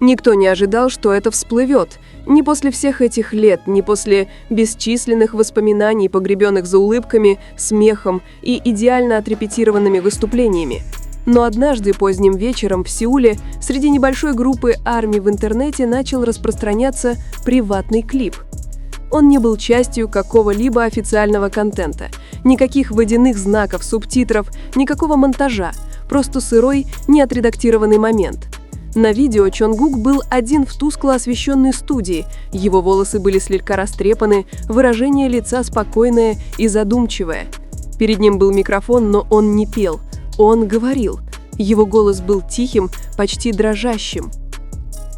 Никто не ожидал, что это всплывет. Ни после всех этих лет, ни после бесчисленных воспоминаний, погребенных за улыбками, смехом и идеально отрепетированными выступлениями. Но однажды поздним вечером в Сеуле среди небольшой группы армий в интернете начал распространяться приватный клип. Он не был частью какого-либо официального контента. Никаких водяных знаков, субтитров, никакого монтажа. Просто сырой, неотредактированный момент. На видео Чонгук был один в тускло освещенной студии. Его волосы были слегка растрепаны, выражение лица спокойное и задумчивое. Перед ним был микрофон, но он не пел. Он говорил. Его голос был тихим, почти дрожащим.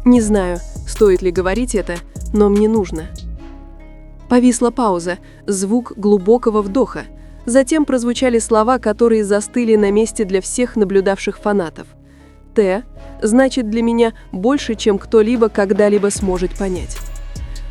Не знаю, стоит ли говорить это, но мне нужно. Повисла пауза, звук глубокого вдоха. Затем прозвучали слова, которые застыли на месте для всех наблюдавших фанатов. «Т» значит для меня больше, чем кто-либо когда-либо сможет понять.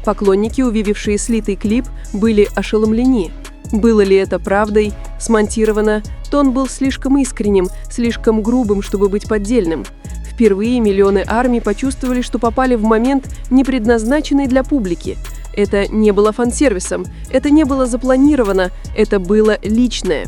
Поклонники, увидевшие слитый клип, были ошеломлены. Было ли это правдой, смонтировано, тон был слишком искренним, слишком грубым, чтобы быть поддельным. Впервые миллионы армий почувствовали, что попали в момент, не предназначенный для публики. Это не было фан-сервисом, это не было запланировано, это было личное.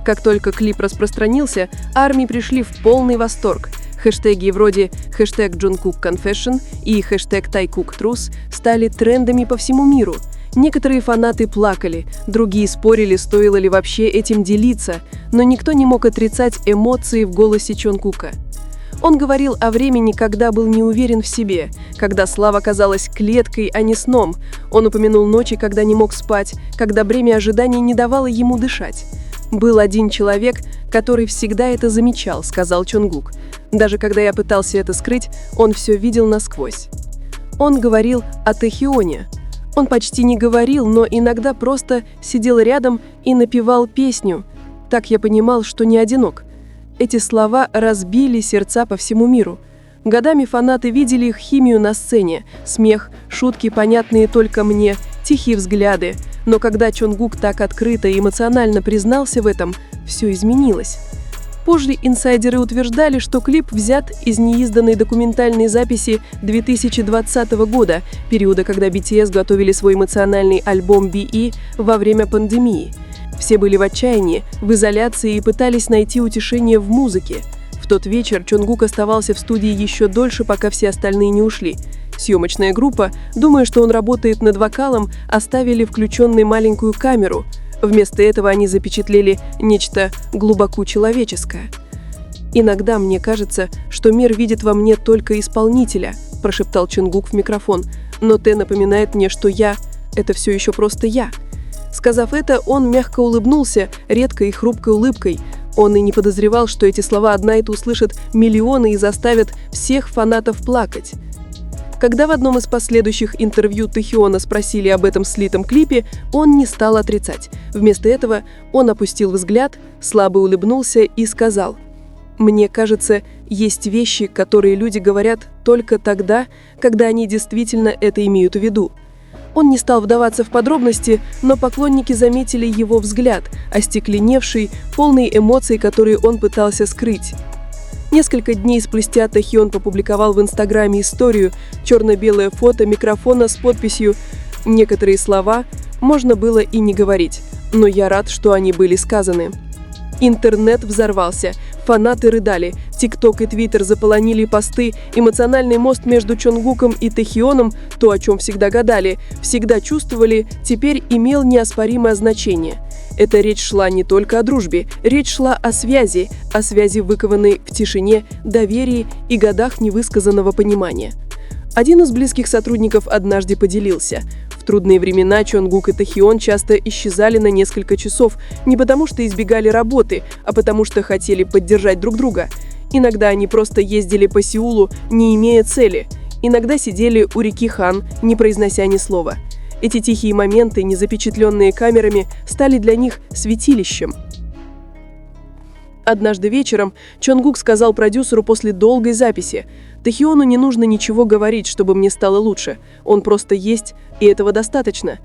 Как только клип распространился, армии пришли в полный восторг. Хэштеги вроде хэштег #JungkookConfession и хэштег #TaeKookTruth стали трендами по всему миру. Некоторые фанаты плакали, другие спорили, стоило ли вообще этим делиться, но никто не мог отрицать эмоции в голосе Чонгука. Он говорил о времени, когда был не уверен в себе, когда слава казалась клеткой, а не сном. Он упомянул ночи, когда не мог спать, когда бремя ожидания не давало ему дышать. «Был один человек, который всегда это замечал», — сказал Чонгук. «Даже когда я пытался это скрыть, он все видел насквозь». Он говорил о Тэхионе. Он почти не говорил, но иногда просто сидел рядом и напевал песню. Так я понимал, что не одинок. Эти слова разбили сердца по всему миру. Годами фанаты видели их химию на сцене. Смех, шутки, понятные только мне, тихие взгляды. Но когда Чонгук так открыто и эмоционально признался в этом, все изменилось. Позже инсайдеры утверждали, что клип взят из неизданной документальной записи 2020 года, периода, когда BTS готовили свой эмоциональный альбом BE во время пандемии. Все были в отчаянии, в изоляции и пытались найти утешение в музыке. В тот вечер Чонгук оставался в студии еще дольше, пока все остальные не ушли. Съемочная группа, думая, что он работает над вокалом, оставили включенной маленькую камеру. Вместо этого они запечатлели нечто глубоко человеческое. «Иногда мне кажется, что мир видит во мне только исполнителя», – прошептал Чонгук в микрофон. «Но Тэ напоминает мне, что я – это все еще просто я». Сказав это, он мягко улыбнулся, редкой и хрупкой улыбкой. Он и не подозревал, что эти слова одна-это услышат миллионы и заставят всех фанатов плакать. Когда в одном из последующих интервью Тэхиона спросили об этом слитом клипе, он не стал отрицать. Вместо этого он опустил взгляд, слабо улыбнулся и сказал: «Мне кажется, есть вещи, которые люди говорят только тогда, когда они действительно это имеют в виду». Он не стал вдаваться в подробности, но поклонники заметили его взгляд, остекленевший, полный эмоций, которые он пытался скрыть. Несколько дней спустя Тэхион опубликовал в Инстаграме историю, черно-белое фото микрофона с подписью «Некоторые слова можно было и не говорить, но я рад, что они были сказаны». Интернет взорвался, фанаты рыдали, ТикТок и Твиттер заполонили посты, эмоциональный мост между Чонгуком и Тэхионом, то, о чем всегда гадали, всегда чувствовали, теперь имел неоспоримое значение. Эта речь шла не только о дружбе, речь шла о связи, выкованной в тишине, доверии и годах невысказанного понимания. Один из близких сотрудников однажды поделился: в трудные времена Чонгук и Тэхион часто исчезали на несколько часов не потому, что избегали работы, а потому что хотели поддержать друг друга. Иногда они просто ездили по Сеулу, не имея цели. Иногда сидели у реки Хан, не произнося ни слова. Эти тихие моменты, не запечатленные камерами, стали для них святилищем. Однажды вечером Чонгук сказал продюсеру после долгой записи: «Тэхиону не нужно ничего говорить, чтобы мне стало лучше. Он просто есть, и этого достаточно».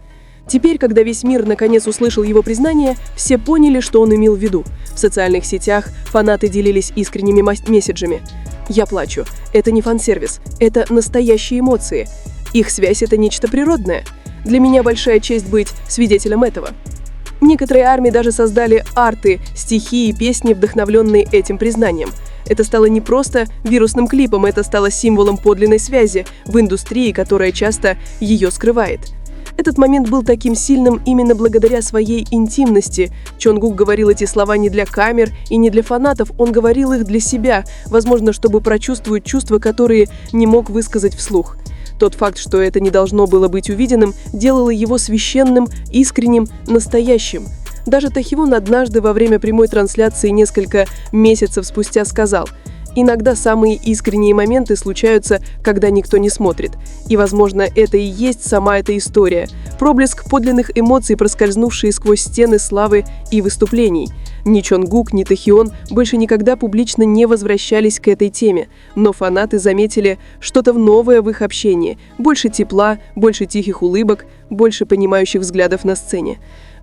Теперь, когда весь мир наконец услышал его признание, все поняли, что он имел в виду. В социальных сетях фанаты делились искренними месседжами. Я плачу. Это не фан-сервис. Это настоящие эмоции. Их связь — это нечто природное. Для меня большая честь быть свидетелем этого. Некоторые армии даже создали арты, стихи и песни, вдохновленные этим признанием. Это стало не просто вирусным клипом, это стало символом подлинной связи в индустрии, которая часто ее скрывает. Этот момент был таким сильным именно благодаря своей интимности. Чонгук говорил эти слова не для камер и не для фанатов, он говорил их для себя, возможно, чтобы прочувствовать чувства, которые не мог высказать вслух. Тот факт, что это не должно было быть увиденным, делало его священным, искренним, настоящим. Даже Тахион однажды во время прямой трансляции несколько месяцев спустя сказал: «Иногда самые искренние моменты случаются, когда никто не смотрит. И, возможно, это и есть сама эта история. Проблеск подлинных эмоций, проскользнувшие сквозь стены славы и выступлений». Ни Чонгук, ни Тахион больше никогда публично не возвращались к этой теме, но фанаты заметили что-то новое в их общении. Больше тепла, больше тихих улыбок, больше понимающих взглядов на сцене.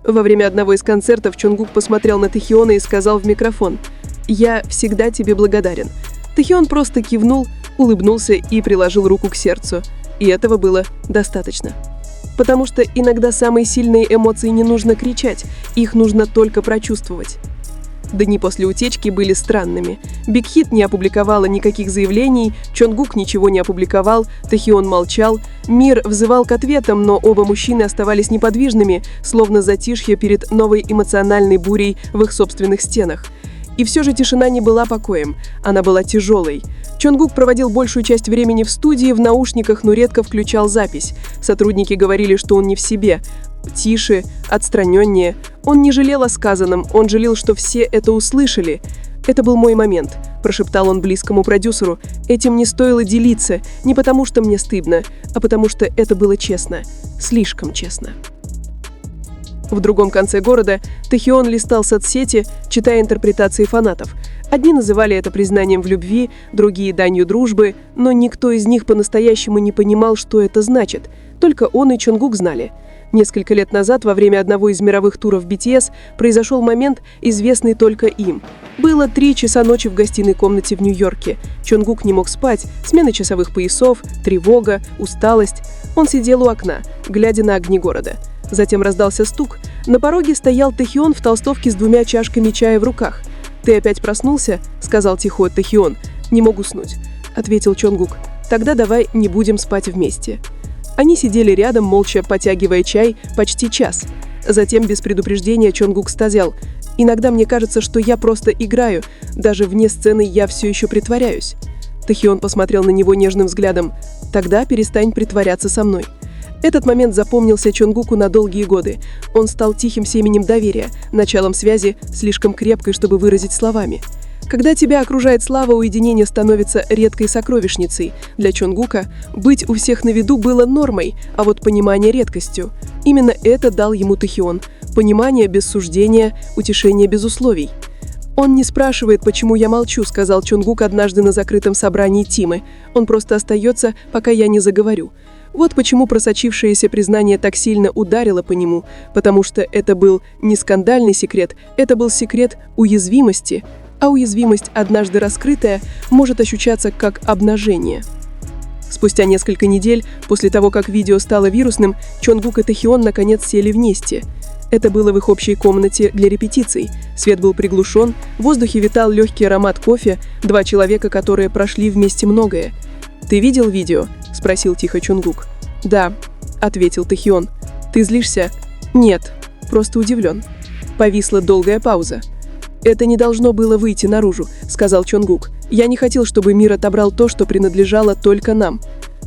Во время одного из концертов Чонгук посмотрел на Тахиона и сказал в микрофон: «Я всегда тебе благодарен». Тахион просто кивнул, улыбнулся и приложил руку к сердцу. И этого было достаточно. Потому что иногда самые сильные эмоции не нужно кричать, их нужно только прочувствовать. Дни после утечки были странными. Биг Хит не опубликовала никаких заявлений, Чонгук ничего не опубликовал, Тахион молчал, мир взывал к ответам, но оба мужчины оставались неподвижными, словно затишье перед новой эмоциональной бурей в их собственных стенах. И все же тишина не была покоем, она была тяжелой. Чонгук проводил большую часть времени в студии, в наушниках, но редко включал запись. Сотрудники говорили, что он не в себе. Тише, отстраненнее. Он не жалел о сказанном, он жалел, что все это услышали. «Это был мой момент», – прошептал он близкому продюсеру. «Этим не стоило делиться, не потому что мне стыдно, а потому что это было честно. Слишком честно». В другом конце города Тахион листал соцсети, читая интерпретации фанатов. Одни называли это признанием в любви, другие – данью дружбы, но никто из них по-настоящему не понимал, что это значит. Только он и Чонгук знали. Несколько лет назад, во время одного из мировых туров BTS, произошел момент, известный только им. Было 3 часа ночи в гостиной комнате в Нью-Йорке. Чонгук не мог спать, смена часовых поясов, тревога, усталость. Он сидел у окна, глядя на огни города. Затем раздался стук. На пороге стоял Тахион в толстовке с 2 чашками чая в руках. «Ты опять проснулся?» – сказал тихо Тахион. «Не мог уснуть», – ответил Чонгук. «Тогда давай не будем спать вместе». Они сидели рядом, молча потягивая чай, почти час. Затем, без предупреждения, Чонгук сказал: «Иногда мне кажется, что я просто играю. Даже вне сцены я все еще притворяюсь». Тахион посмотрел на него нежным взглядом. «Тогда перестань притворяться со мной». Этот момент запомнился Чонгуку на долгие годы. Он стал тихим семенем доверия, началом связи, слишком крепкой, чтобы выразить словами. Когда тебя окружает слава, уединение становится редкой сокровищницей. Для Чонгука быть у всех на виду было нормой, а вот понимание – редкостью. Именно это дал ему Тахион. Понимание без суждения, утешение без условий. «Он не спрашивает, почему я молчу», – сказал Чонгук однажды на закрытом собрании Тимы. «Он просто остается, пока я не заговорю». Вот почему просочившееся признание так сильно ударило по нему, потому что это был не скандальный секрет, это был секрет уязвимости, а уязвимость, однажды раскрытая, может ощущаться как обнажение. Спустя несколько недель, после того, как видео стало вирусным, Чонгук и Тахион наконец сели вместе. Это было в их общей комнате для репетиций. Свет был приглушен, в воздухе витал легкий аромат кофе, 2 человека, которые прошли вместе многое. «Ты видел видео?» – спросил тихо Чонгук. «Да», – ответил Тахион. «Ты злишься?» «Нет, просто удивлен». Повисла долгая пауза. «Это не должно было выйти наружу», – сказал Чонгук. «Я не хотел, чтобы мир отобрал то, что принадлежало только нам».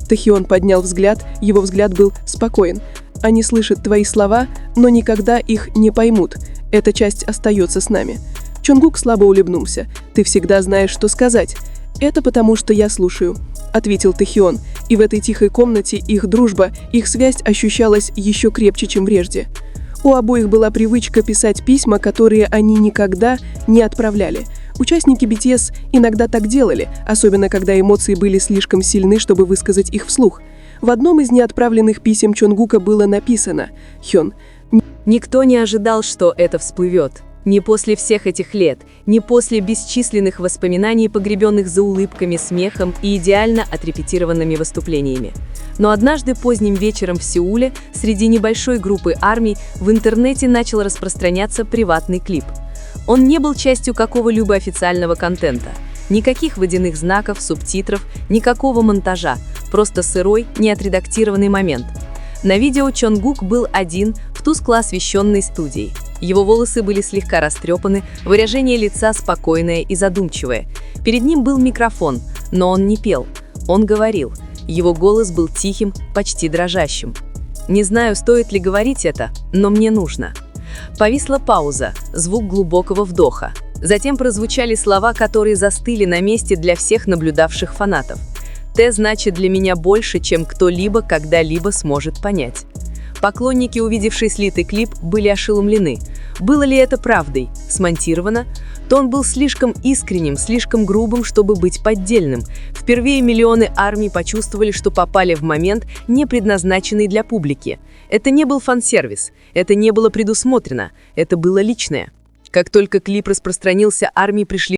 Тахион поднял взгляд, его взгляд был спокоен. «Они слышат твои слова, но никогда их не поймут. Эта часть остается с нами». Чонгук слабо улыбнулся. «Ты всегда знаешь, что сказать». «Это потому, что я слушаю», – ответил Тахион. И в этой тихой комнате их дружба, их связь ощущалась еще крепче, чем прежде. У обоих была привычка писать письма, которые они никогда не отправляли. Участники BTS иногда так делали, особенно когда эмоции были слишком сильны, чтобы высказать их вслух. В одном из неотправленных писем Чонгука было написано: «Хён, никто не ожидал, что это всплывет. Не после всех этих лет, не после бесчисленных воспоминаний, погребенных за улыбками, смехом и идеально отрепетированными выступлениями. Но однажды поздним вечером в Сеуле среди небольшой группы армий в интернете начал распространяться приватный клип. Он не был частью какого-либо официального контента. Никаких водяных знаков, субтитров, никакого монтажа, просто сырой, неотредактированный момент. На видео Чонгук был один в тускло освещенной студии. Его волосы были слегка растрепаны, выражение лица спокойное и задумчивое. Перед ним был микрофон, но он не пел, он говорил. Его голос был тихим, почти дрожащим. Не знаю, стоит ли говорить это, но мне нужно. Повисла пауза, звук глубокого вдоха. Затем прозвучали слова, которые застыли на месте для всех наблюдавших фанатов. «Т значит для меня больше, чем кто-либо когда-либо сможет понять». Поклонники, увидевшие слитый клип, были ошеломлены. Было ли это правдой? Смонтировано? Тон был слишком искренним, слишком грубым, чтобы быть поддельным. Впервые миллионы армий почувствовали, что попали в момент, не предназначенный для публики. Это не был фан-сервис, это не было предусмотрено, это было личное. Как только клип распространился, армии пришли